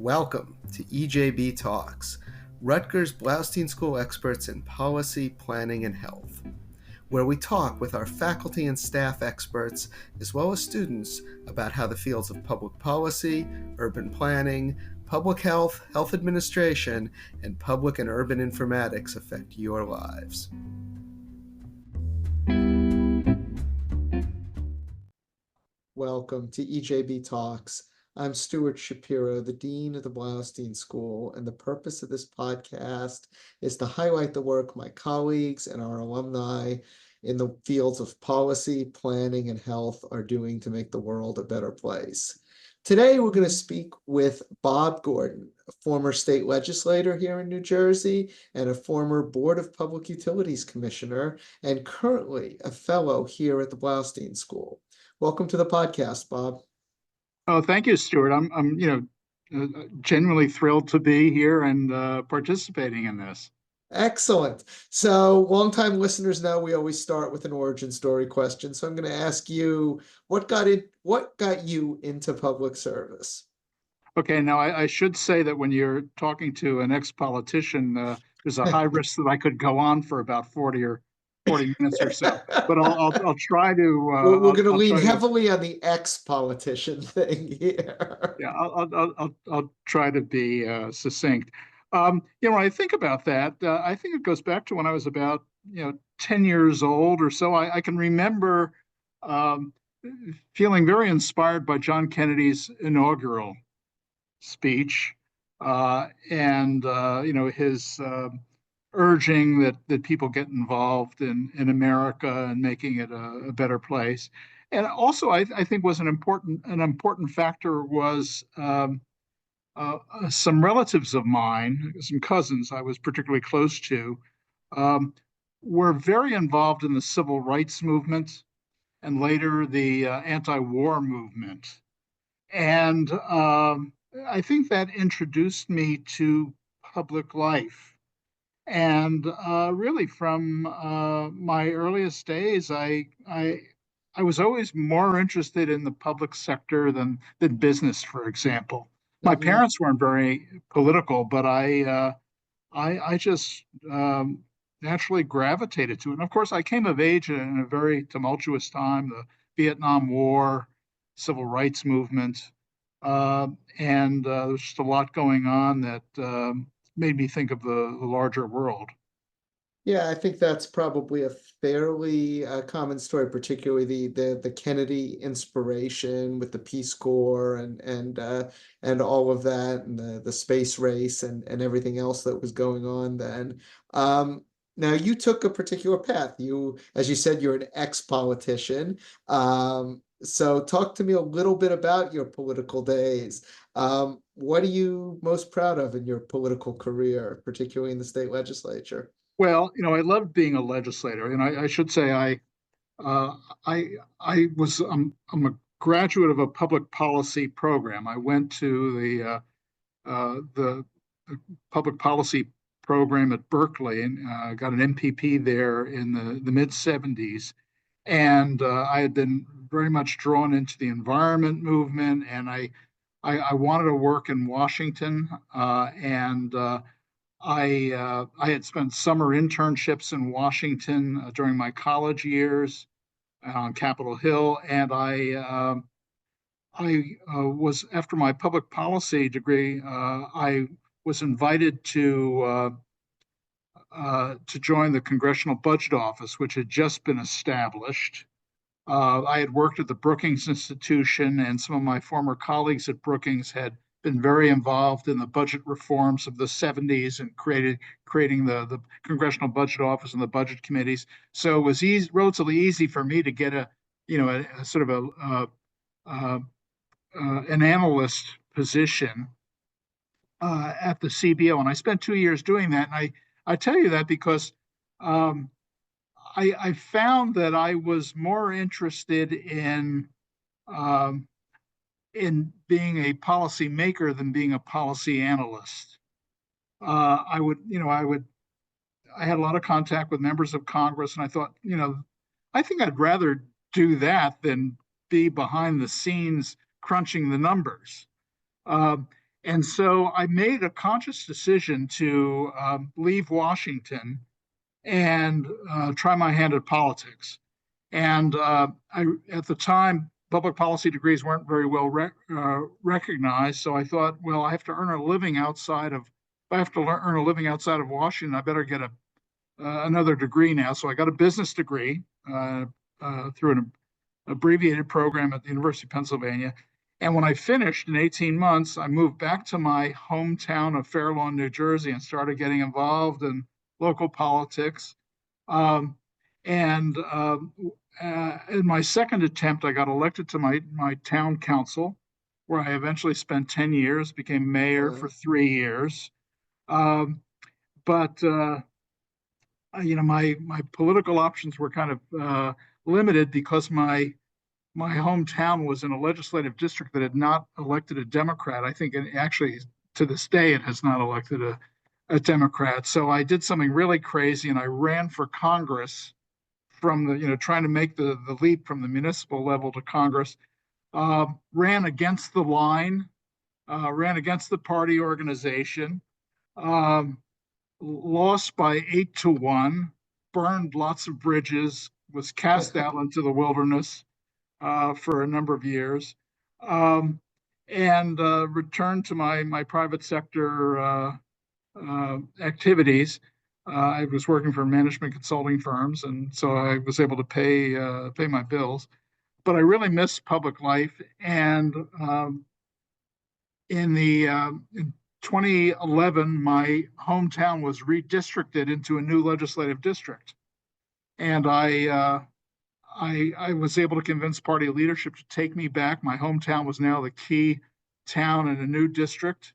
Welcome to EJB Talks, Rutgers Blaustein School experts in policy, planning, and health, where we talk with our faculty and staff experts, as well as students, about how the fields of public policy, urban planning, public health, health administration, and public and urban informatics affect your lives. Welcome to EJB Talks. I'm Stuart Shapiro, the Dean of the Blaustein School, and the purpose of this podcast is to highlight the work my colleagues and our alumni in the fields of policy, planning, and health are doing to make the world a better place. Today, we're going to speak with Bob Gordon, a former state legislator here in New Jersey and a former Board of Public Utilities Commissioner, and currently a fellow here at the Blaustein School. Welcome to the podcast, Bob. Oh, thank you, Stuart. I'm genuinely thrilled to be here and participating in this. Excellent. So longtime listeners know we always start with an origin story question. So I'm going to ask you, what got you into public service? Okay, now I should say that when you're talking to an ex-politician, there's a high risk that I could go on for about 40 minutes or so. But I'll try to. We're going to lean heavily on the ex-politician thing here. Yeah, I'll try to be succinct. When I think about that, I think it goes back to when I was about 10 years old or so. I can remember feeling very inspired by John Kennedy's inaugural speech, and his urging that people get involved in America and making it a better place. And also, I think was an important factor was some relatives of mine, some cousins I was particularly close to, were very involved in the civil rights movement and later the anti-war movement. And I think that introduced me to public life. And really, from my earliest days, I was always more interested in the public sector than business, for example. My parents weren't very political, but I just naturally gravitated to it. And of course, I came of age in a very tumultuous time, the Vietnam War, civil rights movement, and there's just a lot going on that made me think of the larger world. Yeah, I think that's probably a fairly common story, particularly the Kennedy inspiration with the Peace Corps and all of that, and the space race and everything else that was going on then. Now you took a particular path. You, as you said, you're an ex-politician. So talk to me a little bit about your political days. What are you most proud of in your political career, particularly in the state legislature? Well, I loved being a legislator, and I should say I'm a graduate of a public policy program. I went to the public policy program at Berkeley and got an MPP there in the mid 70s, and I had been very much drawn into the environment movement, and I wanted to work in Washington, and I had spent summer internships in Washington during my college years on Capitol Hill, and I was, after my public policy degree, I was invited to join the Congressional Budget Office, which had just been established. I had worked at the Brookings Institution, and some of my former colleagues at Brookings had been very involved in the budget reforms of the 70s and creating the Congressional Budget Office and the budget committees. So it was relatively easy for me to get a sort of an analyst position at the CBO, and I spent 2 years doing that. And I tell you that because I found that I was more interested in being a policy maker than being a policy analyst. I had a lot of contact with members of Congress, and I thought, I think I'd rather do that than be behind the scenes crunching the numbers. And so I made a conscious decision to leave Washington and try my hand at politics. And at the time, public policy degrees weren't very well recognized. So I thought, well, I have to earn a living outside of, if I have to earn a living outside of Washington, I better get another degree now. So I got a business degree through an abbreviated program at the University of Pennsylvania. And when I finished in 18 months, I moved back to my hometown of Fair Lawn, New Jersey, and started getting involved in local politics. And in my second attempt, I got elected to my town council, where I eventually spent 10 years, became mayor for 3 years. But my political options were kind of limited because my hometown was in a legislative district that had not elected a Democrat. I think actually to this day it has not elected a Democrat. So I did something really crazy, and I ran for Congress from trying to make the leap from the municipal level to Congress. Ran against the line, ran against the party organization, lost by 8-1, burned lots of bridges, was cast out into the wilderness for a number of years, and returned to my private sector activities. I was working for management consulting firms, and so I was able to pay my bills. But I really missed public life, and in 2011, my hometown was redistricted into a new legislative district, and I was able to convince party leadership to take me back. My hometown was now the key town in a new district.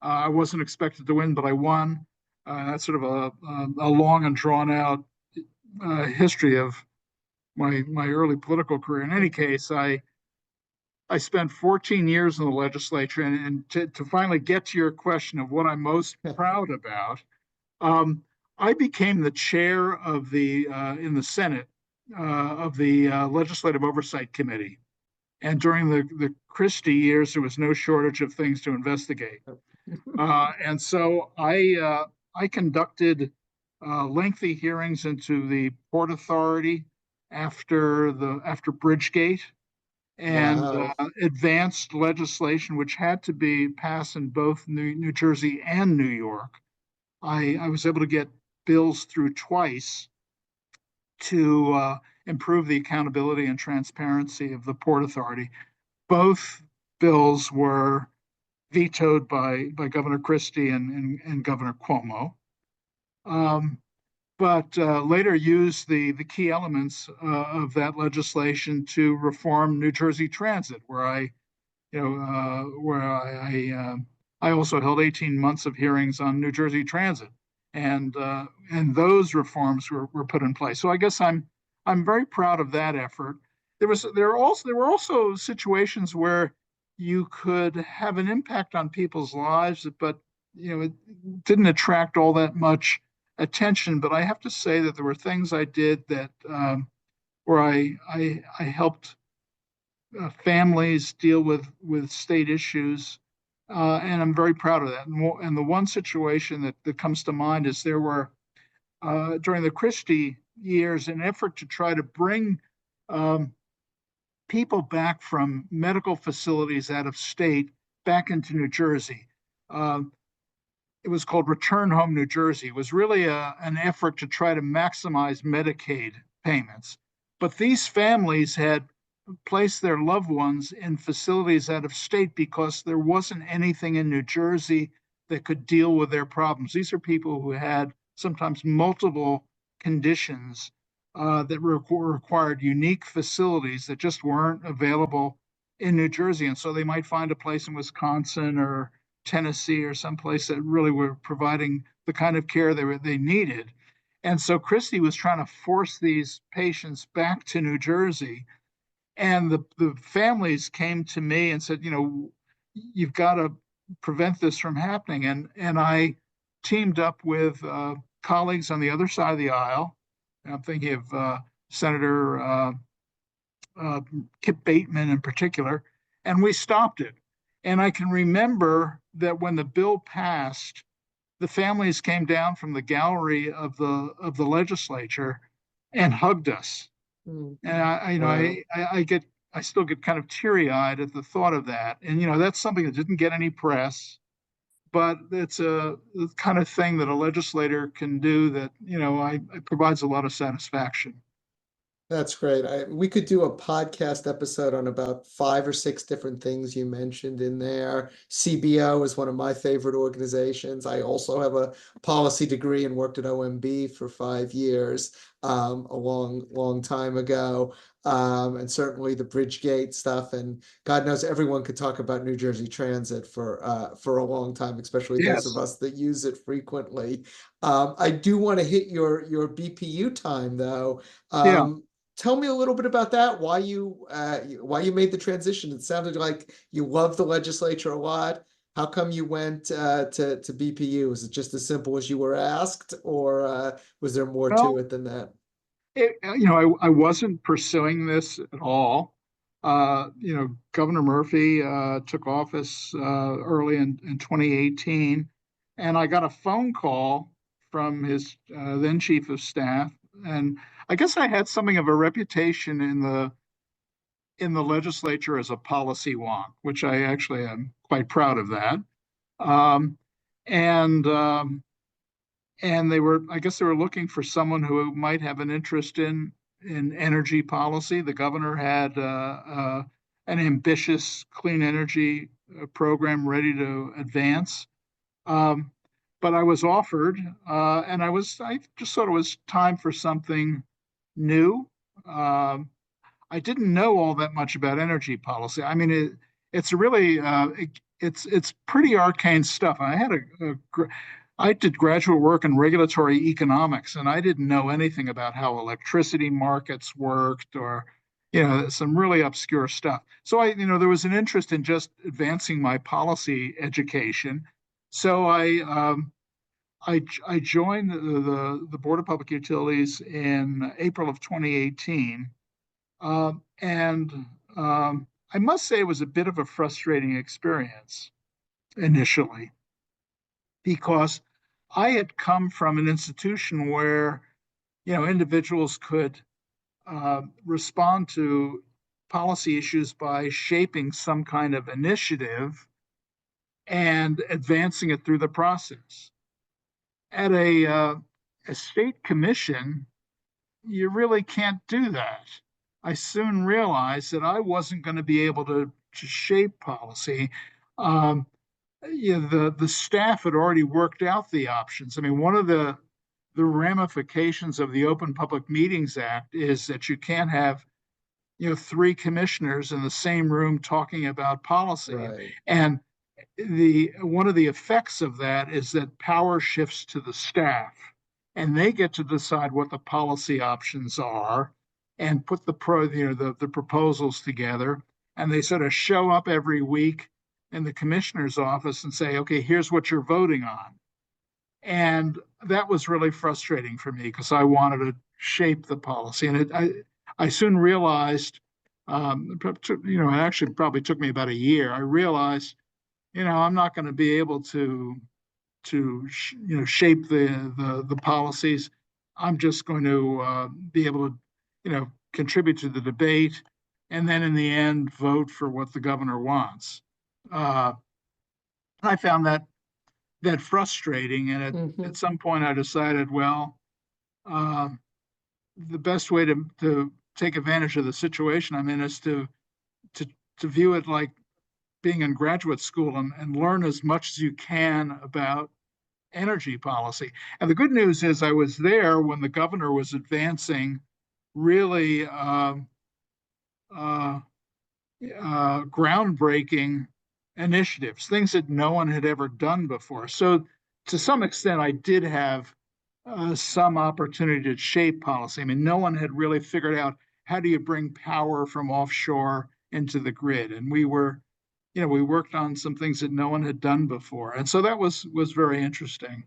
I wasn't expected to win, but I won. That's sort of a long and drawn out history of my early political career. In any case, I spent 14 years in the legislature, and to finally get to your question of what I'm most proud about, I became the chair of in the Senate of the Legislative Oversight Committee. And during the Christie years, there was no shortage of things to investigate. And so I conducted lengthy hearings into the Port Authority after Bridgegate, and Wow. advanced legislation which had to be passed in both New Jersey and New York. I was able to get bills through twice to improve the accountability and transparency of the Port Authority. Both bills were vetoed by Governor Christie and Governor Cuomo, but later used the key elements of that legislation to reform New Jersey Transit, where I also held 18 months of hearings on New Jersey Transit, and those reforms were put in place. So I guess I'm very proud of that effort. There were also situations where you could have an impact on people's lives, but it didn't attract all that much attention. But I have to say that there were things I did that where I helped families deal with state issues, and I'm very proud of that. And the one situation that comes to mind is there were during the Christie years an effort to try to bring people back from medical facilities out of state back into New Jersey. It was called Return Home New Jersey. It was really an effort to try to maximize Medicaid payments. But these families had placed their loved ones in facilities out of state because there wasn't anything in New Jersey that could deal with their problems. These are people who had sometimes multiple conditions that required unique facilities that just weren't available in New Jersey. And so they might find a place in Wisconsin or Tennessee or someplace that really were providing the kind of care they needed. And so Christie was trying to force these patients back to New Jersey. And the families came to me and said, you've got to prevent this from happening. And I teamed up with colleagues on the other side of the aisle. I'm thinking of Senator Kip Bateman in particular, and we stopped it. And I can remember that when the bill passed, the families came down from the gallery of the legislature and hugged us. Mm, And wow. I still get kind of teary eyed at the thought of that. And that's something that didn't get any press, but it's the kind of thing that a legislator can do that it provides a lot of satisfaction. That's great. We could do a podcast episode on about 5 or 6 different things you mentioned in there. CBO is one of my favorite organizations. I also have a policy degree and worked at OMB for 5 years, a long, long time ago. And certainly the Bridgegate stuff, and God knows everyone could talk about New Jersey Transit for a long time, especially those of Yes. us that use it frequently. I do want to hit your BPU time though. Yeah. Tell me a little bit about that. Why you made the transition? It sounded like you loved the legislature a lot. How come you went to BPU? Is it just as simple as you were asked, or was there more to Well, it than that? I wasn't pursuing this at all. Governor Murphy took office early in 2018, and I got a phone call from his then chief of staff. And I guess I had something of a reputation in the legislature as a policy wonk, which I actually am quite proud of that. Um, and I guess they were looking for someone who might have an interest in energy policy. The governor had an ambitious clean energy program ready to advance. Um, but I was offered, and I just thought it was time for something new. Um, I didn't know all that much about energy policy. I mean, it's really it's pretty arcane stuff. I did graduate work in regulatory economics, and I didn't know anything about how electricity markets worked or some really obscure stuff. So there was an interest in just advancing my policy education. So I joined the Board of Public Utilities in April of 2018. And I must say it was a bit of a frustrating experience initially because I had come from an institution where, individuals could respond to policy issues by shaping some kind of initiative and advancing it through the process. At a state commission, you really can't do that. I soon realized that I wasn't going to be able to shape policy. Um, the staff had already worked out the options. I mean, one of the ramifications of the Open Public Meetings Act is that you can't have 3 commissioners in the same room talking about policy, Right. and the one of the effects of that is that power shifts to the staff and they get to decide what the policy options are and put the proposals together, and they sort of show up every week in the commissioner's office and say, okay, here's what you're voting on. And that was really frustrating for me because I wanted to shape the policy, and I soon realized, it actually probably took me about a year. I realized I'm not going to be able to shape the policies. I'm just going to be able to contribute to the debate, and then in the end vote for what the governor wants. Uh, I found that frustrating, and Hmm. at some point I decided, well, uh, the best way to take advantage of the situation I'm in is to to view it like being in graduate school and learn as much as you can about energy policy. And the good news is I was there when the governor was advancing really uh, groundbreaking initiatives, things that no one had ever done before. So to some extent, I did have some opportunity to shape policy. I mean, no one had really figured out how do you bring power from offshore into the grid, and we worked on some things that no one had done before, and so that was very interesting.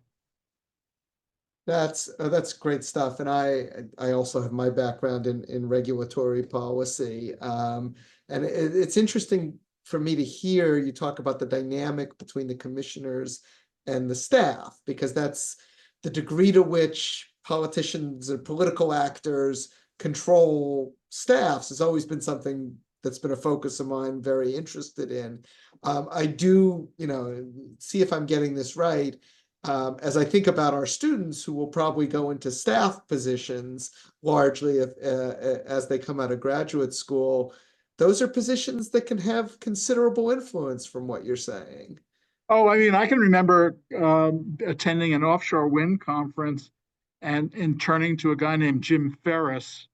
That's great stuff, and I also have my background in regulatory policy, and it's interesting for me to hear you talk about the dynamic between the commissioners and the staff, because that's the degree to which politicians and political actors control staffs has always been something that's been a focus of mine, very interested in. I do, see if I'm getting this right. As I think about our students who will probably go into staff positions largely as they come out of graduate school, those are positions that can have considerable influence from what you're saying. Oh, I mean, I can remember attending an offshore wind conference and turning to a guy named Jim Ferris,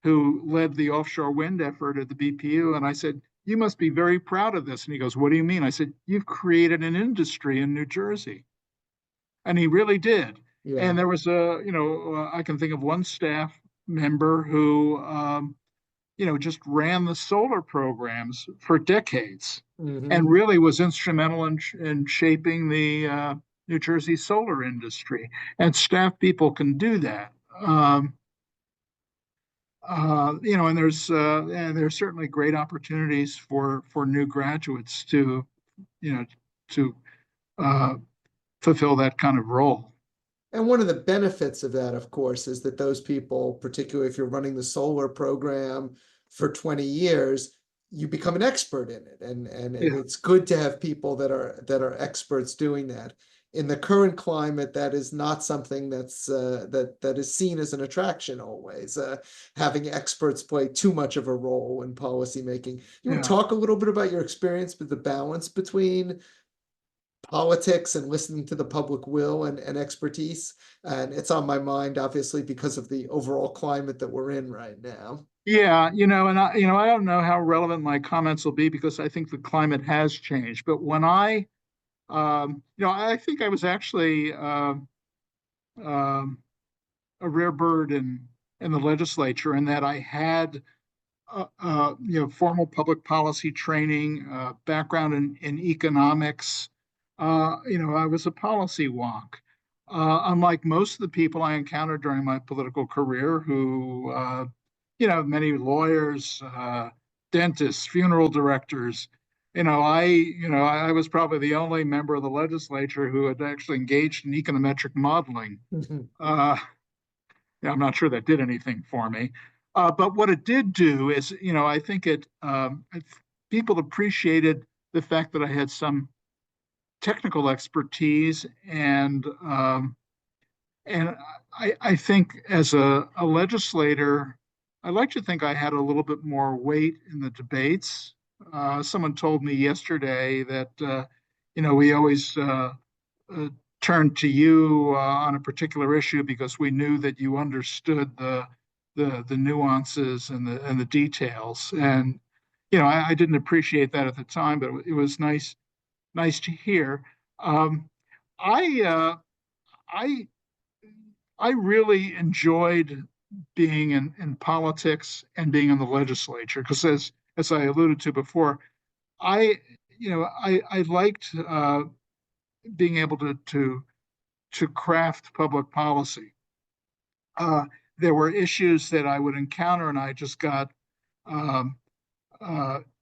who led the offshore wind effort at the BPU. And I said, "You must be very proud of this." And he goes, "What do you mean?" I said, "You've created an industry in New Jersey." And he really did. Yeah. And there was I can think of one staff member who, just ran the solar programs for decades and Hmm. really was instrumental in shaping the New Jersey solar industry. And staff people can do that. And there's certainly great opportunities for new graduates to uh, fulfill that kind of role. And one of the benefits of that, of course, is that those people, particularly if you're running the solar program for 20 years, you become an expert in it. And Yeah, it's good to have people that are experts doing that. In the current climate, that is not something that is seen as an attraction always. Having experts play too much of a role in policymaking. You would yeah. talk a little bit about your experience with the balance between politics and listening to the public will and expertise. And it's on my mind, obviously, because of the overall climate that we're in right now. Yeah, I don't know how relevant my comments will be because I think the climate has changed. But when I think I was actually um, a rare bird in the legislature in that I had formal public policy training, background in economics. I was a policy wonk. Unlike most of the people I encountered during my political career, who, many lawyers, dentists, funeral directors, I was probably the only member of the legislature who had actually engaged in econometric modeling. Uh, I'm not sure that did anything for me. But what it did do is, I think people appreciated the fact that I had some technical expertise, and I think as a legislator, I like to think I had a little bit more weight in the debates. Someone told me yesterday that we always uh, turned to you on a particular issue because we knew that you understood the nuances and the details. And I didn't appreciate that at the time, but it was nice to hear. Um, I uh, I I really enjoyed being in politics and being in the legislature because as I alluded to before, I I liked being able to craft public policy. Uh, there were issues that I would encounter, and I just got um,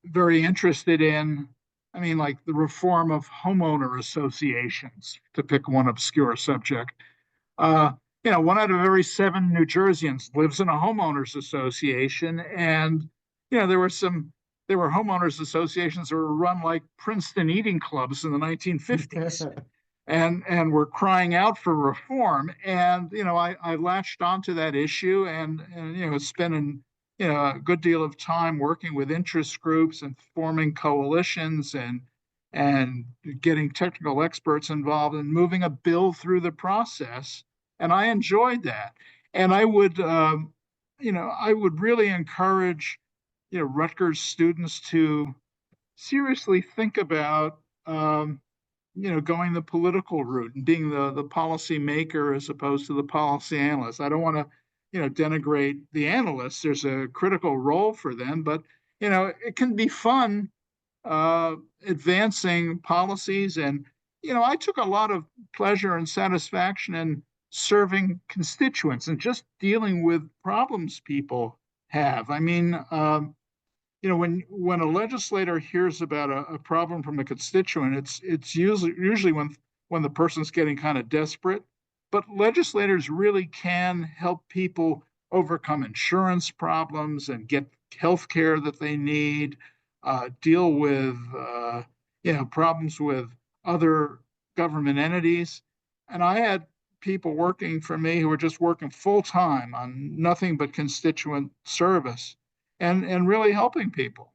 very interested in. I mean, like the reform of homeowner associations, to pick one obscure subject. Uh, 1 out of every 7 New Jerseyans lives in a homeowners association, and there were homeowners associations that were run like Princeton eating clubs in the 1950s, and were crying out for reform. And I latched onto that issue and spent a good deal of time working with interest groups and forming coalitions and getting technical experts involved and moving a bill through the process. And I enjoyed that. And I would really encourage Rutgers students to seriously think about going the political route and being the policy maker as opposed to the policy analyst. I don't want to, denigrate the analysts. There's a critical role for them, but it can be fun advancing policies. And I took a lot of pleasure and satisfaction in serving constituents and just dealing with problems people have. I mean, when a legislator hears about a problem from a constituent, it's usually when the person's getting kind of desperate. But legislators really can help people overcome insurance problems and get health care that they need, deal with problems with other government entities. And I had people working for me who were just working full time on nothing but constituent service and really helping people.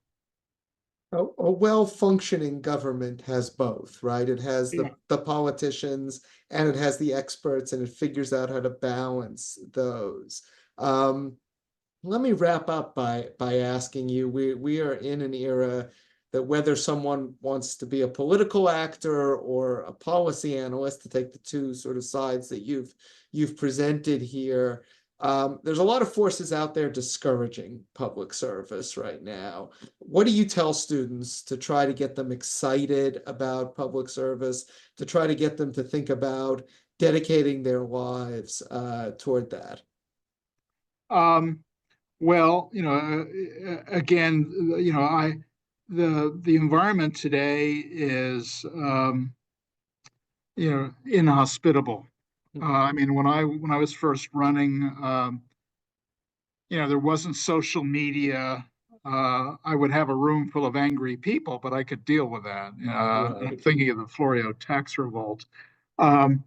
A well-functioning government has both, right? It has Yeah. the politicians and it has the experts, and it figures out how to balance those. Um, Let me wrap up by asking you, we are in an era that whether someone wants to be a political actor or a policy analyst, to take the two sort of sides that you've presented here, there's a lot of forces out there discouraging public service right now. What do you tell students to try to get them excited about public service, to try to get them to think about dedicating their lives toward that? Um, well, again, the environment today is inhospitable. I mean, when I was first running, there wasn't social media. I would have a room full of angry people, but I could deal with that. I'm Right. thinking of the Florio tax revolt. Um,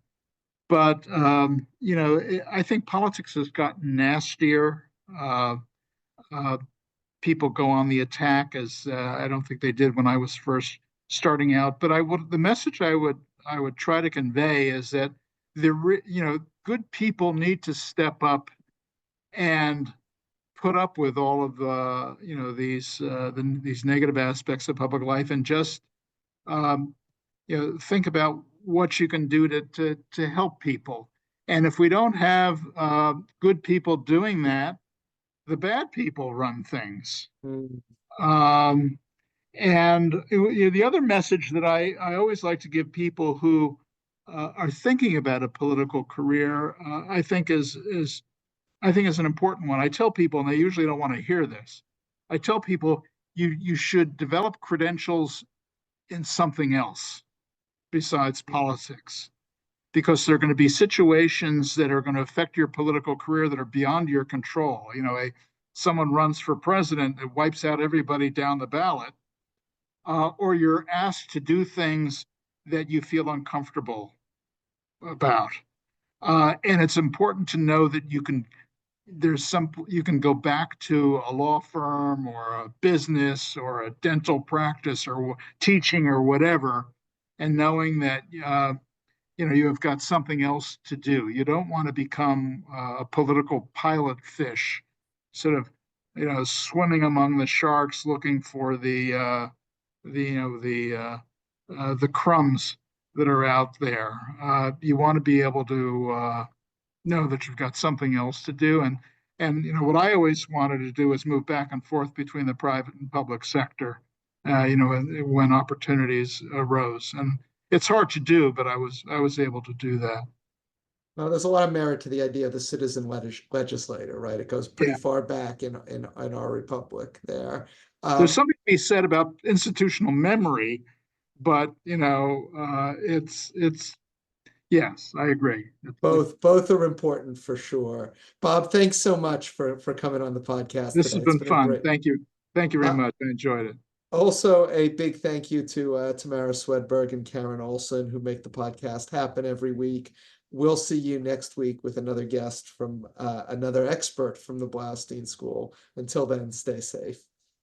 but I think politics has gotten nastier. Uh, People go on the attack as I don't think they did when I was first starting out. But the message I would try to convey is that good people need to step up and put up with all of these negative aspects of public life, and just um, think about what you can do to help people. And if we don't have good people doing that, the bad people run things. Mm. Um, and the other message that I always like to give people who are thinking about a political career, I think is an important one. I tell people, and they usually don't want to hear this. I tell people you should develop credentials in something else besides politics, because there are going to be situations that are going to affect your political career that are beyond your control. Someone runs for president that wipes out everybody down the ballot, or you're asked to do things that you feel uncomfortable about. And it's important to know that you can go back to a law firm or a business or a dental practice or teaching or whatever, and knowing that you have got something else to do. You don't want to become a political pilot fish, sort of swimming among the sharks looking for the crumbs that are out there. You want to be able to know that you've got something else to do. And what I always wanted to do is move back and forth between the private and public sector, when opportunities arose. And it's hard to do, but I was able to do that. Well, there's a lot of merit to the idea of the citizen legislator, right? It goes pretty Yeah. far back in our republic there. There's Um, something to be said about institutional memory, but it's yes, I agree. both are important for sure. Bob, thanks so much for coming on the podcast This has today. It's been been a fun. great. Thank you. Thank you very Uh, much. I enjoyed it. Also, a big thank you to Tamara Swedberg and Karen Olson, who make the podcast happen every week. We'll see you next week with another guest from another expert from the Blaustein School. Until then, stay safe.